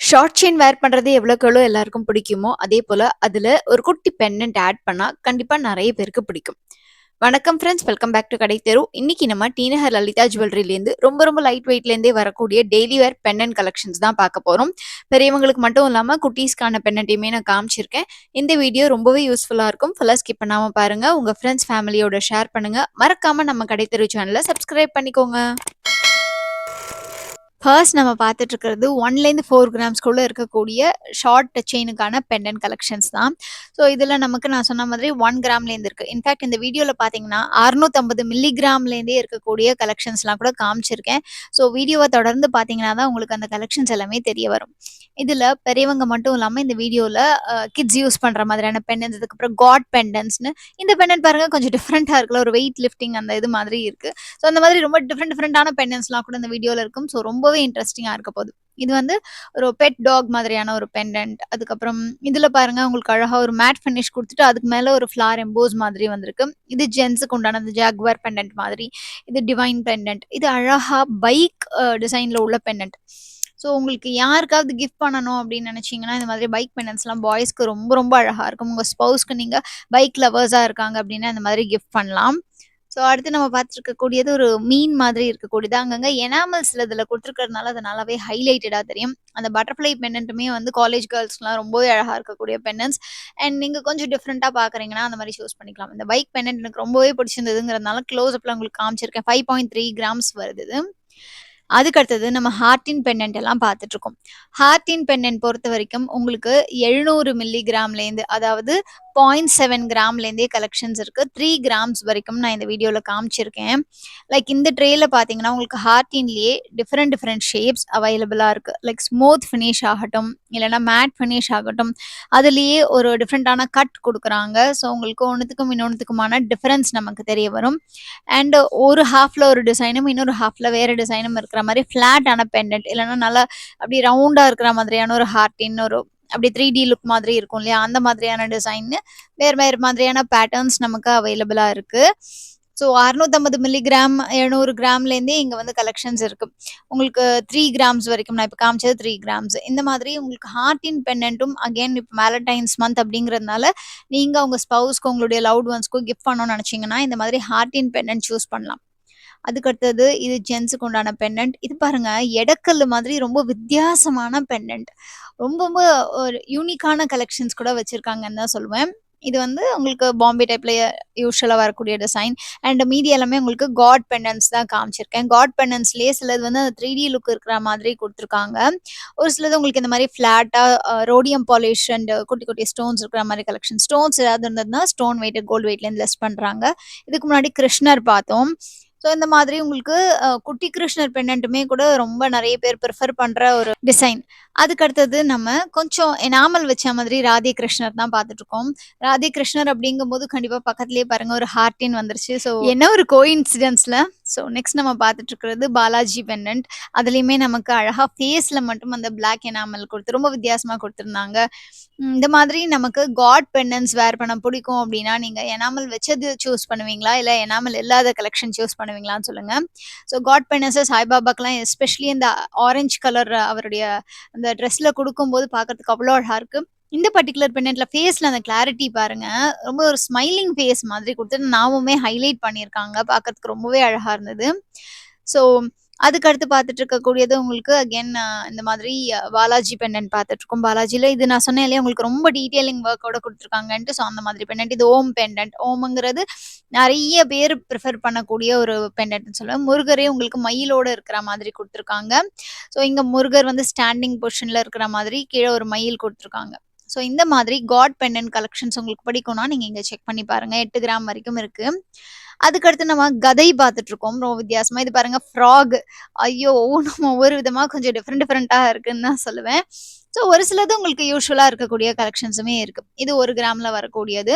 Short chain வேர் பண்றது எவ்வளோக்கு எவ்வளோ எல்லாருக்கும் பிடிக்குமோ, அதே போல அதுல ஒரு குட்டி பெண்டன்ட் ஆட் பண்ணா கண்டிப்பா நெறைய பேருக்கு பிடிக்கும். வணக்கம் ஃப்ரெண்ட்ஸ், வெல்கம் பேக் டு கடை தெரு. இன்னைக்கு நம்ம டீனஹர் லலிதா ஜுவல்லரிலேருந்து ரொம்ப லைட் வெயிட்லேருந்தே வரக்கூடிய டெய்லி வேர் பெண்டன்ட் கலெக்ஷன்ஸ் தான் பார்க்க போறோம். பெரியவங்களுக்கு மட்டும் இல்லாம குட்டீஸ்க்கான பெண்டன்ட்டையுமே நான் காமிச்சிருக்கேன். இந்த வீடியோ ரொம்பவே யூஸ்ஃபுல்லா இருக்கும். ஃபுல்லா ஸ்கிப் பண்ணாம பாருங்க. உங்க ஃப்ரெண்ட்ஸ் ஃபேமிலியோட ஷேர் பண்ணுங்க. மறக்காம நம்ம கடை தெரு சேனலை சப்ஸ்கிரைப் பண்ணிக்கோங்க. ஃபர்ஸ்ட் நம்ம பார்த்துட்டு இருக்கிறது 1லேருந்து 4 கிராம்ஸ்குள்ள இருக்கக்கூடிய ஷார்ட் செயினுக்கான பெண்டன்ட் கலெக்ஷன்ஸ் தான். ஸோ இதில் நமக்கு நான் சொன்ன மாதிரி 1 கிராம்லேருந்து இருக்குது. இன்ஃபேக்ட் இந்த வீடியோவில் பார்த்தீங்கன்னா 650 மில்லிகிராம்லேருந்தே இருக்கக்கூடிய கலெக்ஷன்ஸ்லாம் கூட காமிச்சிருக்கேன். ஸோ வீடியோவை தொடர்ந்து பார்த்தீங்கன்னா தான் உங்களுக்கு அந்த கலெக்ஷன்ஸ் எல்லாமே தெரிய வரும். இதில் பெரியவங்க மட்டும் இல்லாமல் இந்த வீடியோவில் கிட்ஸ் யூஸ் பண்ணுற மாதிரியான பெண்டன்ஸ், அதுக்கப்புறம் காட் பெண்டன்ஸ்னு இந்த பெண்டன்ட் பாருங்கள் கொஞ்சம் டிஃப்ரெண்ட்டாக இருக்குல்ல, ஒரு வெயிட் லிஃப்டிங் அந்த இது மாதிரி இருக்குது. ஸோ அந்த மாதிரி ரொம்ப டிஃப்ரெண்டான பெண்டன்ஸ்லாம் கூட இந்த வீடியோவில் இருக்கும். ஸோ ரொம்பவே இன்ட்ரெஸ்டிங்காக இருக்க போகுது. இது வந்து ஒரு பெட் டாக் மாதிரியான ஒரு பெண்டன்ட். அதுக்கப்புறம் இதில் பாருங்க உங்களுக்கு அழகாக ஒரு மேட் ஃபினிஷ் கொடுத்துட்டு அதுக்கு மேலே ஒரு ஃப்ளார் எம்போஸ் மாதிரி வந்திருக்கு. இது ஜென்ஸுக்கு உண்டான அந்த ஜாக்வார் பெண்டன்ட் மாதிரி. இது டிவைன் பெண்டன்ட். இது அழகாக பைக் டிசைனில் உள்ள பெண்டன்ட். ஸோ உங்களுக்கு யாருக்காவது கிஃப்ட் பண்ணணும் அப்படின்னு நினச்சிங்கன்னா இந்த மாதிரி பைக் பெண்டன்ஸ்லாம் பாய்ஸ்க்கு ரொம்ப அழகாக இருக்கும். உங்கள் ஸ்பௌஸ்க்கு நீங்கள் பைக் லவர்ஸாக இருக்காங்க அப்படின்னா இந்த மாதிரி கிஃப்ட் பண்ணலாம். ஸோ அடுத்து நம்ம பார்த்துருக்கக்கூடியது ஒரு மீன் மாதிரி இருக்கக்கூடியது. அங்கங்கே எனாமல்ஸ் இதில் கொடுத்துருக்கறதுனால அது நல்லாவே ஹைலைட்டடாக தெரியும். அந்த பட்டர்ஃப்ளை பெண்டன்ட்டுமே வந்து காலேஜ் கேர்ள்ஸ்க்குலாம் ரொம்பவே அழகாக இருக்கக்கூடிய பெண்டன்ஸ். அண்ட் நீங்கள் கொஞ்சம் டிஃப்ரெண்ட்டாக பார்க்குறீங்கன்னா அந்த மாதிரி சூஸ் பண்ணிக்கலாம். இந்த பைக் பெண்டன்ட் எனக்கு ரொம்பவே பிடிச்சிருந்ததுங்கிறதுனால க்ளோஸ் அப்பில் உங்களுக்கு காமிச்சிருக்கேன். 5.3 கிராம்ஸ் வருது இது. அதுக்கடுத்தது நம்ம ஹார்டின் பெண்டன்ட் எல்லாம் பார்த்துட்ருக்கோம். ஹார்டின் பெண்டன்ட் பொறுத்த வரைக்கும் உங்களுக்கு 700 மில்லிகிராம்லேருந்து, அதாவது 0.7 கிராம்லேருந்தே கலெக்ஷன்ஸ் இருக்குது. 3 கிராம்ஸ் வரைக்கும் நான் இந்த வீடியோவில் காமிச்சிருக்கேன். லைக் இந்த ட்ரேயில் பார்த்தீங்கன்னா உங்களுக்கு ஹார்டின்லேயே டிஃப்ரெண்ட் ஷேப்ஸ் அவைலபிளாக இருக்குது. லைக் ஸ்மூத் ஃபினிஷ் ஆகட்டும், இல்லைனா மேட் ஃபினிஷ் ஆகட்டும், அதுலேயே ஒரு டிஃப்ரெண்ட்டான கட் கொடுக்குறாங்க. ஸோ உங்களுக்கு ஒன்றுத்துக்கும் இன்னொன்றுத்துக்குமான டிஃப்ரென்ஸ் நமக்கு தெரிய வரும். அண்ட் ஒரு ஹாஃபில் ஒரு டிசைனும் இன்னொரு ஹாஃபில் வேறு டிசைனும் இருக்கிற மாதிரி ஃப்ளாட்டான பெண்டன்ட், இல்லைனா நல்லா அப்படி ரவுண்டாக இருக்கிற மாதிரியான ஒரு ஹார்ட்டின், ஒரு அப்படி 3D லுக் மாதிரி இருக்கும் இல்லையா, அந்த மாதிரியான டிசைன்னு வேறு மாதிரியான பேட்டர்ன்ஸ் நமக்கு அவைலபிளாக இருக்குது. ஸோ 650 மில்லிகிராம் 700 கிராம்லேருந்தே இங்கே வந்து கலெக்ஷன்ஸ் இருக்குது. உங்களுக்கு 3 கிராம்ஸ் வரைக்கும், நான் இப்போ காமிச்சது 3 கிராம்ஸ். இந்த மாதிரி உங்களுக்கு ஹார்ட்டின் பெண்டன்ட்டும் அகெயின் இப்போ வேலண்டைன்ஸ் மந்த் அப்படிங்கிறதுனால நீங்கள் உங்கள் ஸ்பௌஸ்க்கு உங்களுடைய லவ்ட் ஒன்ஸ்க்கும் கிஃப்ட் பண்ணணும்னு நினச்சிங்கன்னா இந்த மாதிரி ஹார்ட்டின் பெண்டன்ட் சூஸ் பண்ணலாம். அதுக்கடுத்தது இது ஜென்ஸுக்கு உண்டான பெண்டன்ட். இது பாருங்க எடக்கல் மாதிரி ரொம்ப வித்தியாசமான பெண்டன்ட். ரொம்ப ஒரு யூனிக்கான கலெக்ஷன்ஸ் கூட வச்சுருக்காங்கன்னு தான் சொல்லுவேன். இது வந்து உங்களுக்கு பாம்பே டைப்பில் யூஸ்வலாக வரக்கூடிய டிசைன். அண்ட் மீதி எல்லாமே உங்களுக்கு காட் பெண்டன்ஸ் தான் காமிச்சிருக்கேன். காட் பெண்டன்ஸ்லேயே சிலது வந்து அந்த 3D லுக் இருக்கிற மாதிரி கொடுத்துருக்காங்க. ஒரு சிலது உங்களுக்கு இந்த மாதிரி ஃப்ளாட்டாக ரோடியம் பாலிஷ் அண்ட் குட்டி ஸ்டோன்ஸ் இருக்கிற மாதிரி கலெக்ஷன். ஸ்டோன்ஸ் ஏதாவது இருந்ததுன்னா ஸ்டோன் வெயிட் கோல்டு வெயிட்லேருந்து லெஸ் பண்ணுறாங்க. இதுக்கு முன்னாடி கிருஷ்ணர் பார்த்தோம். ஸோ இந்த மாதிரி உங்களுக்கு குட்டி கிருஷ்ணர் பெண்டன்ட்டுமே கூட ரொம்ப நிறைய பேர் ப்ரிஃபர் பண்ணுற ஒரு டிசைன். அதுக்கடுத்தது நம்ம கொஞ்சம் எனாமல் வச்ச மாதிரி ராதே கிருஷ்ணர் தான் பார்த்துட்ருக்கோம். ராதே கிருஷ்ணர் அப்படிங்கும்போது கண்டிப்பாக பக்கத்துலேயே பாருங்கள் ஒரு ஹார்ட்டின் வந்துருச்சு. ஸோ என்ன ஒரு கோஇன்சிடென்ஸில். ஸோ நெக்ஸ்ட் நம்ம பார்த்துட்ருக்கிறது பாலாஜி பெண்டன்ட். அதுலேயுமே நமக்கு அழகாக ஃபேஸில் மட்டும் அந்த பிளாக் எனாமல் கொடுத்து ரொம்ப வித்தியாசமாக கொடுத்துருந்தாங்க. இந்த மாதிரி நமக்கு காட் பெண்டன்ஸ் வேர் பண்ண பிடிக்கும் அப்படின்னா நீங்கள் எனாமல் வச்சது சூஸ் பண்ணுவீங்களா, இல்லை எனாமல் இல்லாத கலெக்ஷன் சூஸ் பண்ணுவீங்களான்னு சொல்லுங்கள். ஸோ காட் பெண்டன்ஸை சாய்பாபாக்கெலாம் எஸ்பெஷலி இந்த ஆரஞ்சு கலர் அவருடைய அந்த ட்ரெஸ்ஸில் கொடுக்கும்போது பார்க்கறதுக்கு அவ்வளோ அழகாக இருக்குது. இந்த பர்டிகுலர் பெண்டன்ட்ல ஃபேஸில் அந்த கிளாரிட்டி பாருங்க, ரொம்ப ஒரு ஸ்மைலிங் ஃபேஸ் மாதிரி கொடுத்து நாமுமே ஹைலைட் பண்ணியிருக்காங்க. பார்க்கறதுக்கு ரொம்பவே அழகாக இருந்தது. ஸோ அதுக்கடுத்து பார்த்துட்டு இருக்கக்கூடியது உங்களுக்கு அகெயின் இந்த மாதிரி பாலாஜி பெண்டன்ட் பார்த்துட்ருக்கோம். பாலாஜியில் இது நான் சொன்னேன் இல்லையா உங்களுக்கு ரொம்ப டீட்டெயிலிங் ஒர்க்கோட கொடுத்துருக்காங்கன்ட்டு. ஸோ அந்த மாதிரி பெண்டன்ட். இது ஓம் பெண்டன்ட். ஓமுங்கிறது நிறைய பேர் ப்ரிஃபர் பண்ணக்கூடிய ஒரு பெண்டன்ட்னு சொல்லுவேன். முருகரே உங்களுக்கு மயிலோடு இருக்கிற மாதிரி கொடுத்துருக்காங்க. ஸோ இங்கே முருகர் வந்து ஸ்டாண்டிங் பொசிஷனில் இருக்கிற மாதிரி கீழே ஒரு மயில் கொடுத்துருக்காங்க. ஸோ இந்த மாதிரி காட் பெண்டன்ட் கலெக்ஷன்ஸ் உங்களுக்கு பிடிக்கும்னா நீங்கள் இங்கே செக் பண்ணி பாருங்கள். 8 கிராம் வரைக்கும் இருக்குது. அதுக்கடுத்து நம்ம கதை பார்த்துட்ருக்கோம். ரொம்ப வித்தியாசமாக. இது பாருங்கள் ஃப்ராக். ஐயோ, ஒவ்வொன்றும் ஒவ்வொரு விதமாக கொஞ்சம் டிஃப்ரெண்ட்டாக இருக்குன்னு தான் சொல்லுவேன். ஸோ ஒரு சிலது உங்களுக்கு யூஸ்வலாக இருக்கக்கூடிய கலெக்ஷன்ஸுமே இருக்குது. இது 1 கிராமில் வரக்கூடியது.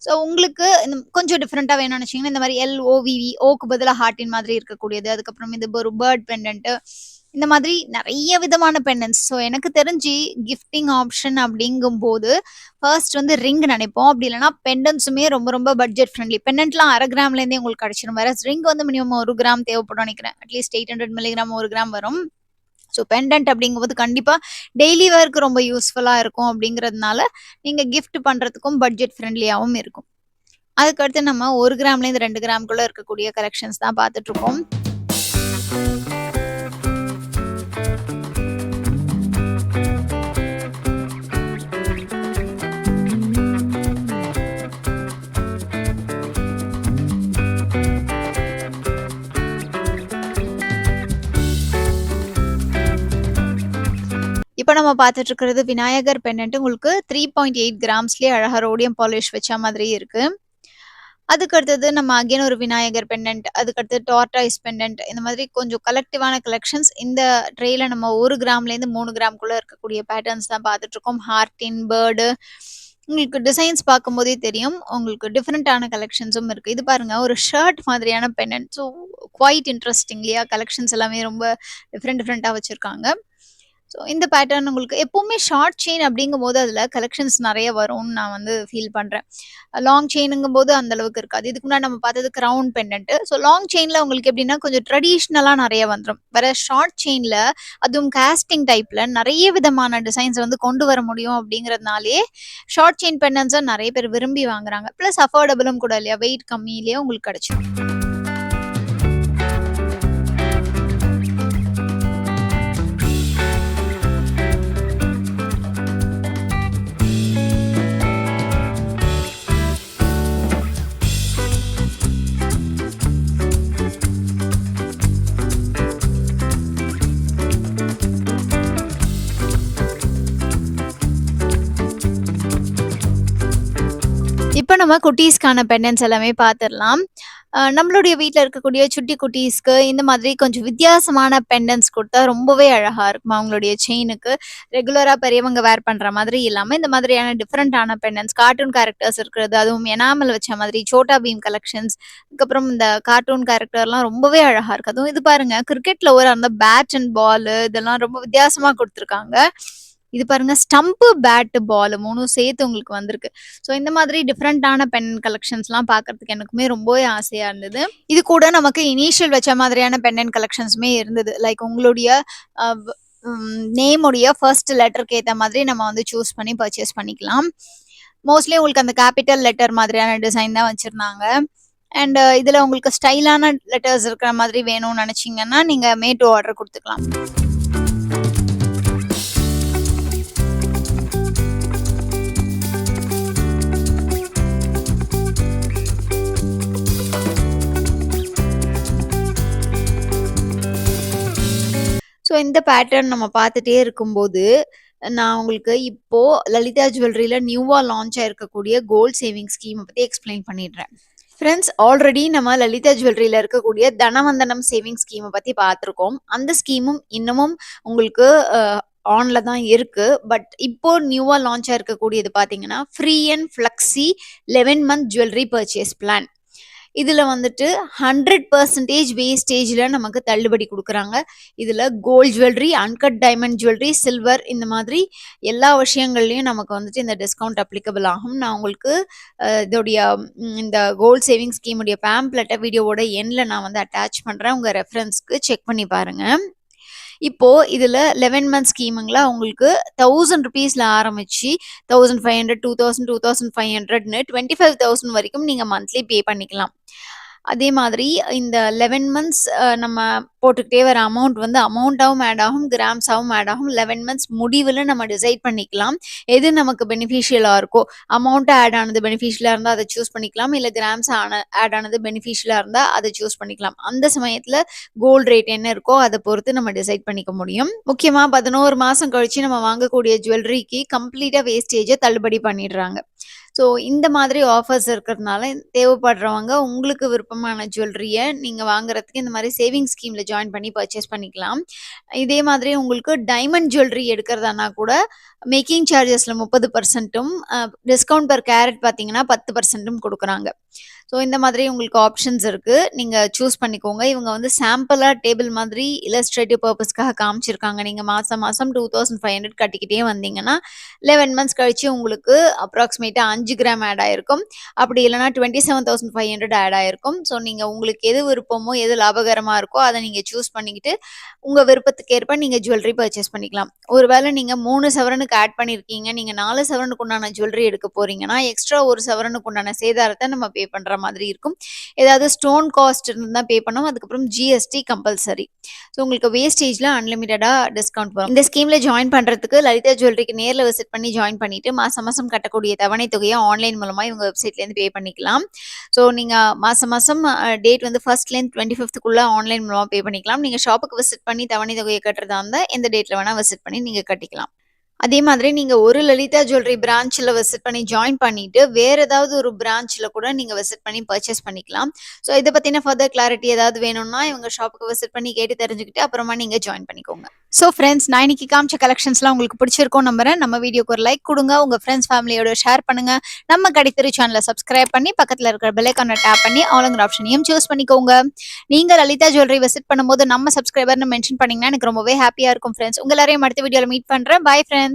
ஸோ உங்களுக்கு இந்த கொஞ்சம் டிஃப்ரெண்ட்டாக வேணும்னு நினச்சிங்கன்னா இந்த மாதிரி LOVE, ஓக்கு பதிலாக ஹார்ட்டின் மாதிரி இருக்கக்கூடியது. அதுக்கப்புறம் இது ஒரு பேர்ட் பெண்டன்ட்டு. இந்த மாதிரி நிறைய விதமான பெண்டன்ஸ். ஸோ எனக்கு தெரிஞ்சு கிஃப்டிங் ஆப்ஷன் அப்படிங்கும்போது ஃபர்ஸ்ட் வந்து ரிங் நினைப்போம். அப்படி இல்லைனா பெண்டன்ஸுமே ரொம்ப பட்ஜெட் ஃப்ரெண்ட்லி. பெண்டன்ட்லாம் 1/2 கிராம்லேருந்தே உங்களுக்கு கிடச்சிடும். வேற ரிங் வந்து மினிமம் 1 கிராம் தேவைப்படும் நினைக்கிறேன். அட்லீஸ்ட் 800 மில்லிகிராம் 1 கிராம் வரும். ஸோ பெண்டன்ட் அப்படிங்கும்போது கண்டிப்பா டெய்லி வேர்க்கு ரொம்ப யூஸ்ஃபுல்லா இருக்கும் அப்படிங்கிறதுனால நீங்க கிஃப்ட் பண்றதுக்கும் பட்ஜெட் ஃப்ரெண்ட்லியாவும் இருக்கும். அதுக்கடுத்து நம்ம 1 கிராம்லேருந்து 2 கிராம்குள்ள இருக்கக்கூடிய கலெக்ஷன்ஸ் தான் பார்த்துட்டு இருக்கோம். இப்ப நம்ம பார்த்துட்டு இருக்கிறது விநாயகர் பெண்டன்ட் உங்களுக்கு 3.8 கிராம்ஸ்லயே அழகா ரோடியம் பாலிஷ் வச்ச மாதிரி இருக்கு. அதுக்கு அடுத்தது நம்ம அகைன் ஒரு விநாயகர் பெண்டன்ட், அதுக்கடுத்து டார்டாய்ஸ் பெண்டன்ட், இந்த மாதிரி கொஞ்சம் கலெக்டிவான கலெக்ஷன்ஸ் இந்த ட்ரேல நம்ம 1 கிராம்லேருந்து 3 கிராம்குள்ள இருக்கக்கூடிய பேட்டர்ன்ஸ் தான் பார்த்துட்டு இருக்கோம். ஹார்டின், பேர்டு, உங்களுக்கு டிசைன்ஸ் பார்க்கும்போதே தெரியும். உங்களுக்கு டிஃப்ரெண்டான கலெக்ஷன்ஸும் இருக்கு. இது பாருங்க ஒரு ஷர்ட் மாதிரியான பெண்டன்ட். ஸோ குவைட் இன்ட்ரெஸ்டிங் இல்லையா? கலெக்ஷன்ஸ் எல்லாமே ரொம்ப டிஃப்ரெண்டா வச்சிருக்காங்க. ஸோ இந்த பேட்டர்ன் உங்களுக்கு எப்பவுமே ஷார்ட் செயின் அப்படிங்கும்போது அதில் கலெக்ஷன்ஸ் நிறைய வரும்னு நான் வந்து ஃபீல் பண்ணுறேன். லாங் செயினுங்கும் போது அந்த அளவுக்கு இருக்காது. இதுக்கு முன்னாடி நம்ம பார்த்தது கிரவுன் பெண்டன்ட். ஸோ லாங் செயினில் உங்களுக்கு எப்படின்னா கொஞ்சம் ட்ரெடிஷ்னலாக நிறைய வந்துடும். வேற ஷார்ட் செயினில் அதுவும் காஸ்டிங் டைப்பில் நிறைய விதமான டிசைன்ஸ் வந்து கொண்டு வர முடியும் அப்படிங்கிறதுனாலே ஷார்ட் செயின் பெண்டன்ஸை நிறைய பேர் விரும்பி வாங்குறாங்க. ப்ளஸ் அஃபோர்டபுளும் கூட இல்லையா? வெயிட் கம்மியிலேயே உங்களுக்கு கிடைச்சிடும். இப்போ நம்ம குட்டீஸ்க்கான பெண்டன்ட்ஸ் எல்லாமே பார்த்துடலாம். நம்மளுடைய வீட்ல இருக்கக்கூடிய சுட்டி குட்டீஸ்க்கு இந்த மாதிரி கொஞ்சம் வித்தியாசமான பெண்டன்ட்ஸ் கொடுத்தா ரொம்பவே அழகா இருக்கும். அவங்களுடைய செயினுக்கு ரெகுலரா பெரியவங்க வேர் பண்ற மாதிரி இல்லாம இந்த மாதிரியான டிஃப்ரெண்டான பெண்டன்ட்ஸ், கார்ட்டூன் கேரக்டர்ஸ் இருக்கிறது, அதுவும் எனாமல் வச்ச மாதிரி சோட்டா பீம் கலெக்ஷன்ஸ், அதுக்கப்புறம் இந்த கார்ட்டூன் கேரக்டர்லாம் ரொம்பவே அழகா இருக்கு. அதுவும் இது பாருங்க கிரிக்கெட்ல ஒரு அந்த பேட் அண்ட் பால் இதெல்லாம் ரொம்ப வித்தியாசமா கொடுத்துருக்காங்க. இது பாருங்க ஸ்டம்ப், பேட், பால் 3ம் சேர்த்து உங்களுக்கு வந்திருக்கு. ஸோ இந்த மாதிரி டிஃப்ரெண்டான பென் கலெக்ஷன்ஸ்லாம் பார்க்கறதுக்கு எனக்குமே ரொம்பவே ஆசையா இருந்தது. இது கூட நமக்கு இனிஷியல் வச்ச மாதிரியான பெண்டன்ட் கலெக்ஷன்ஸுமே இருந்தது. லைக் உங்களுடைய நேமுடைய ஃபர்ஸ்ட் லெட்டருக்கு ஏற்ற மாதிரி நம்ம வந்து சூஸ் பண்ணி பர்ச்சேஸ் பண்ணிக்கலாம். மோஸ்ட்லி உங்களுக்கு அந்த கேபிட்டல் லெட்டர் மாதிரியான டிசைன் தான் வச்சிருந்தாங்க. அண்ட் இதில் உங்களுக்கு ஸ்டைலான லெட்டர்ஸ் இருக்கிற மாதிரி வேணும்னு நினச்சிங்கன்னா நீங்கள் மேட் டு ஆர்டர் கொடுத்துக்கலாம். ஸோ இந்த பேட்டர்ன் நம்ம பார்த்துட்டே இருக்கும்போது நான் உங்களுக்கு இப்போ லலிதா ஜுவல்லரியில நியூவா லான்ச் ஆயிருக்கக்கூடிய கோல்ட் சேவிங் ஸ்கீமை பற்றி எக்ஸ்பிளைன் பண்ணிடுறேன். ஃப்ரெண்ட்ஸ், ஆல்ரெடி நம்ம லலிதா ஜுவல்லரியில இருக்கக்கூடிய தனவந்தனம் சேவிங் ஸ்கீமை பற்றி பார்த்துருக்கோம். அந்த ஸ்கீமும் இன்னமும் உங்களுக்கு ஆன்ல தான் இருக்கு. பட் இப்போ நியூவா லான்ச் ஆயிருக்கக்கூடியது பார்த்தீங்கன்னா free and flexi 11 month jewellery purchase plan. இதில் வந்துட்டு 100% வேஸ்டேஜில் நமக்கு தள்ளுபடி கொடுக்குறாங்க. இதில் gold jewellery, uncut diamond jewellery, silver இந்த மாதிரி எல்லா விஷயங்கள்லையும் நமக்கு வந்துட்டு இந்த டிஸ்கவுண்ட் அப்ளிகபிள் ஆகும். நான் உங்களுக்கு இதோடைய இந்த கோல்ட் சேவிங் ஸ்கீமுடைய பேம்ப்ளெட்டை வீடியோவோட எண்ணில் நான் வந்து அட்டாச் பண்ணுறேன். உங்கள் ரெஃபரன்ஸ்க்கு செக் பண்ணி பாருங்கள். இப்போ இதில் 11 மந்த் ஸ்கீமுங்களா உங்களுக்கு 1000 ருபீஸில் ஆரம்பிச்சு 1500, 2000, 2500ன்னு 25,000 வரைக்கும் நீங்கள் மந்த்லி பே பண்ணிக்கலாம். அதே மாதிரி இந்த 11 மந்த்ஸ் நம்ம போட்டுக்கிட்டே வர அமௌண்ட் வந்து அமௌண்ட்டாகவும் ஆட் ஆகும், கிராம்ஸாகவும் ஆட் ஆகும். 11 மந்த்ஸ் முடிவில் நம்ம டிசைட் பண்ணிக்கலாம் எது நமக்கு பெனிஃபிஷியலாக இருக்கோ. அமௌண்ட்டு ஆட் ஆனது பெனிஃபிஷியலாக இருந்தால் அதை சூஸ் பண்ணிக்கலாம், இல்லை கிராம்ஸ் ஆட் ஆனது பெனிஃபிஷியலாக இருந்தால் அதை சூஸ் பண்ணிக்கலாம். அந்த சமயத்தில் கோல்டு ரேட் என்ன இருக்கோ அதை பொறுத்து நம்ம டிசைட் பண்ணிக்க முடியும். முக்கியமாக 11 மாதம் கழிச்சு நம்ம வாங்கக்கூடிய ஜுவல்லரிக்கு கம்ப்ளீட்டாக வேஸ்டேஜை தள்ளுபடி பண்ணிடுறாங்க. ஸோ இந்த மாதிரி ஆஃபர்ஸ் இருக்கிறதுனால தேவைப்படுறவங்க உங்களுக்கு விருப்பமான ஜுவல்லரியை நீங்கள் வாங்குறதுக்கு இந்த மாதிரி சேவிங் ஸ்கீமில் ஜாயின் பண்ணி பர்ச்சேஸ் பண்ணிக்கலாம். இதே மாதிரி உங்களுக்கு டைமண்ட் ஜுவல்லரி எடுக்கிறதானா கூட மேக்கிங் சார்ஜஸில் 30%ம் டிஸ்கவுண்ட் பர் கேரட் பார்த்தீங்கன்னா 10%ம் கொடுக்குறாங்க. ஸோ இந்த மாதிரி உங்களுக்கு ஆப்ஷன்ஸ் இருக்கு. நீங்க சூஸ் பண்ணிக்கோங்க. இவங்க வந்து சாம்பிளா டேபிள் மாதிரி இல்லஸ்ட்ரேட்டிவ் பர்ப்பஸ்க்காக காமிச்சிருக்காங்க. நீங்க மாசம் மாசம் 2500 கட்டிக்கிட்டே வந்தீங்கன்னா, 11 மந்த்ஸ் கழிச்சு உங்களுக்கு அப்ராக்ஸிமேட்டா 5 கிராம் ஆட் ஆயிருக்கும். அப்படி இல்லன்னா 27,500 ஆட் ஆயிருக்கும். ஸோ நீங்க உங்களுக்கு எது விருப்பமோ, எது லாபகரமா இருக்கோ, அத நீங்க சூஸ் பண்ணிக்கிட்டு, உங்க விருப்பத்துக்கு ஏற்ப நீங்க ஜுவல்லரி பர்ச்சேஸ் பண்ணிக்கலாம். ஒருவேளை நீங்க 3 சவரனுக்கு ஆட் பண்ணியிருக்கீங்க. நீங்க 4 சவரனுக்கு உண்டான ஜுவல்லரி எடுக்க போறீங்கன்னா, எக்ஸ்ட்ரா 1 சவரனுக்கு உண்டான சேதாரத்த நம்ம பே பண்ற மாதிரி இருக்கும். ஏதாவது ஸ்டோன் காஸ்ட் இருந்தா பே பண்ணணும். அதுக்கப்புறம் ஜிஎஸ்டி கம்பல்சரி. ஸோ உங்களுக்கு வேஸ்டேஜ்ல அன்லிமிட்டடா டிஸ்கவுண்ட் வரும். இந்த ஸ்கீம்ல ஜாயின் பண்றதுக்கு லலிதா ஜுவல்லரிக்கு நேர்ல விசிட் பண்ணி ஜாயின் பண்ணிட்டு, மாசம் மாசம் கட்டக்கூடிய தவணை தொகைய ஆன்லைன் மூலமா இவங்க வெப்சைட்லேருந்து பே பண்ணிக்கலாம். ஸோ நீங்க மாசம் மாசம் டேட் வந்து 1ஸ்ட்லேருந்து 25க்குள்ள ஆன்லைன் மூலமா பே பண்ணிக்கலாம். நீங்க ஷாப்புக்கு விசிட் பண்ணி தவணை தொகைய கட்டுறதா இருந்தா, எந்த டேட்ல வேணா விசிட் பண்ணி நீங்க கட்டிக்கலாம். அதே மாதிரி நீங்க ஒரு லலிதா ஜுவல்லரி பிரான்ச்ல விசிட் பண்ணி ஜாயின் பண்ணிட்டு, வேற ஏதாவது ஒரு பிரான்ச்ல கூட நீங்க விசிட் பண்ணி பர்ச்சேஸ் பண்ணிக்கலாம். ஸோ இத பத்தின ஃபர்தர் கிளாரிட்டி ஏதாவது வேணும்னா, இவங்க ஷாப்புக்கு விசிட் பண்ணி கேட்டு தெரிஞ்சுக்கிட்டு அப்புறமா நீங்க ஜாயின் பண்ணிக்கோங்க. ஸோ ஃப்ரெண்ட்ஸ், நான் இன்னைக்கு காமிச்ச கலெக்ஷன்ஸ்லாம் உங்களுக்கு பிடிச்சிருக்கும்னு நம்புறேன். நம்ம வீடியோக்கு ஒரு லைக் குடுங்க. உங்க ஃப்ரெண்ட்ஸ், ஃபேமிலியோட ஷேர் பண்ணுங்க. நம்ம கடைத்தெரு சேனல சப்ஸ்கிரைப் பண்ணி, பக்கத்துல இருக்கிற பெல் ஐகான டேப் பண்ணி ஆல்ங்கிற ஆப்ஷனையும் சூஸ் பண்ணிக்கோங்க. நீங்க லலிதா ஜுவல்லரி விசிட் பண்ணும்போது நம்ம சப்ஸ்கிரைபர்னு மென்ஷன் பண்ணீங்கன்னா எனக்கு ரொம்பவே ஹாப்பியா இருக்கும் ஃப்ரெண்ட்ஸ். உங்க எல்லாரையும் அடுத்த வீடியோல மீட் பண்றேன். Bye friends.